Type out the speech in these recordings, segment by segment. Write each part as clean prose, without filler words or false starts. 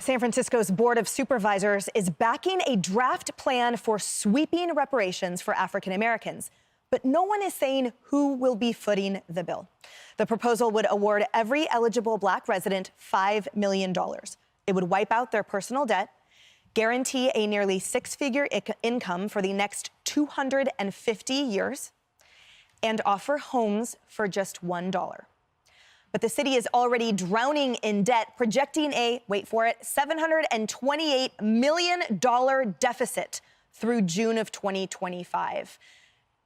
San Francisco's Board of Supervisors is backing a draft plan for sweeping reparations for African Americans. But no one is saying who will be footing the bill. The proposal would award every eligible Black resident $5 million. It would wipe out their personal debt, guarantee a nearly six-figure income for the next 250 years, and offer homes for just $1. But the city is already drowning in debt, projecting a, wait for it, $728 million deficit through June of 2025.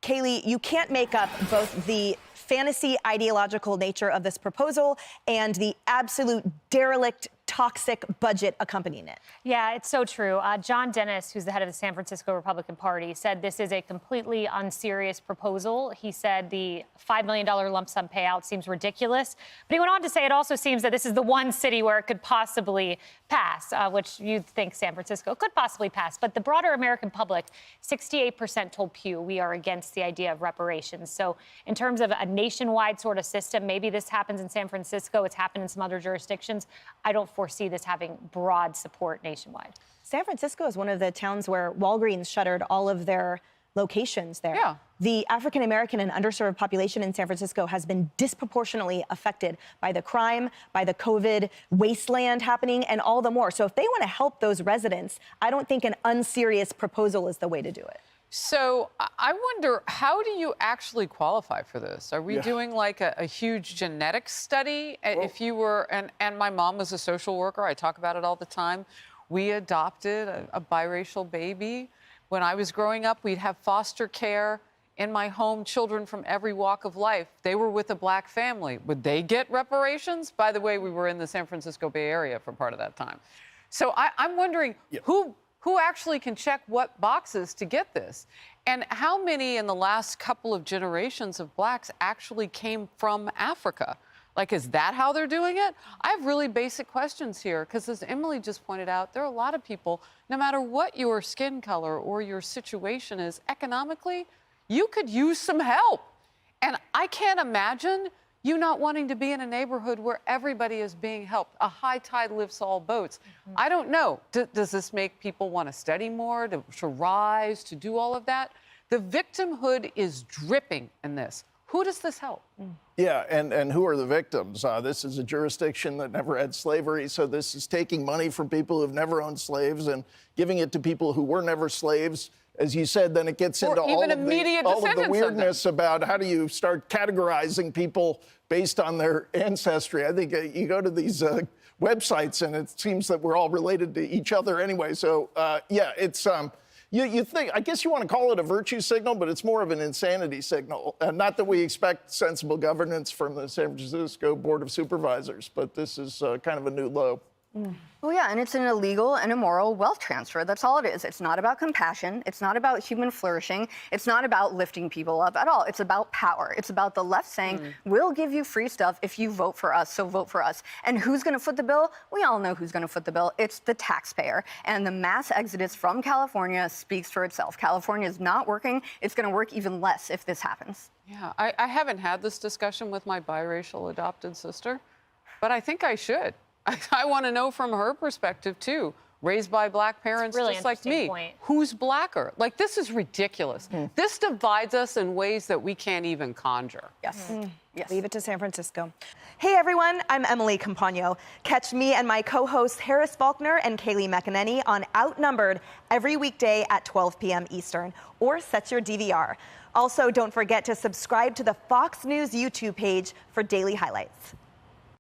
Kaylee, you can't make up both the fantasy ideological nature of this proposal and the absolute derelict, toxic budget accompanying it. Yeah, it's so true. John Dennis, who's the head of the San Francisco Republican Party, said this is a completely unserious proposal. He said the $5 million lump sum payout seems ridiculous. But he went on to say it also seems that this is the one city where it could possibly pass, which you'd think San Francisco could possibly pass. But the broader American public, 68% told Pew we are against the idea of reparations. So in terms of a nationwide sort of system, maybe this happens in San Francisco. It's happened in some other jurisdictions. I don't foresee this having broad support nationwide. San Francisco is one of the towns where Walgreens shuttered all of their locations there. Yeah. The African American and underserved population in San Francisco has been disproportionately affected by the crime, by the COVID wasteland happening, and all the more. So if they want to help those residents, I don't think an unserious proposal is the way to do it. So I wonder, how do you actually qualify for this? Are we doing like a huge genetic study? Well, if you were, and my mom was a social worker, I talk about it all the time. We adopted a biracial baby. When I was growing up, we'd have foster care in my home, children from every walk of life. They were with a Black family. Would they get reparations? By the way, we were in the San Francisco Bay Area for part of that time. So I'm wondering who actually can check what boxes to get this? And how many in the last couple of generations of Blacks actually came from Africa? Like, is that how they're doing it? I have really basic questions here, because as Emily just pointed out, there are a lot of people, no matter what your skin color or your situation is economically, you could use some help. And I can't imagine you not wanting to be in a neighborhood where everybody is being helped. A high tide lifts all boats. I don't know. Does this make people want to study more, to rise, to do all of that? The victimhood is dripping in this. Who does this help? Yeah, and who are the victims? This is a jurisdiction that never had slavery, so this is taking money from people who've never owned slaves and giving it to people who were never slaves. As you said, then it gets into all of the weirdness about how do you start categorizing people based on their ancestry. I think you go to these websites and it seems that we're all related to each other anyway. So, yeah, it's... You think, I guess you want to call it a virtue signal, but it's more of an insanity signal. Not that we expect sensible governance from the San Francisco Board of Supervisors, but this is kind of a new low. Well, yeah, and it's an illegal and immoral wealth transfer. That's all it is. It's not about compassion. It's not about human flourishing. It's not about lifting people up at all. It's about power. It's about the left saying, we'll give you free stuff if you vote for us, so vote for us. And who's going to foot the bill? We all know who's going to foot the bill. It's the taxpayer. And the mass exodus from California speaks for itself. California is not working. It's going to work even less if this happens. Yeah, I haven't had this discussion with my biracial adopted sister, but I think I should. I want to know from her perspective, too. Raised by Black parents really just like me. Point. Who's Blacker? Like, this is ridiculous. This divides us in ways that we can't even conjure. Yes. Yes. Leave it to San Francisco. Hey, everyone. I'm Emily Campagno. Catch me and my co-hosts Harris Faulkner and Kaylee McEnany on Outnumbered every weekday at 12 p.m. Eastern, or set your DVR. Also, don't forget to subscribe to the Fox News YouTube page for daily highlights.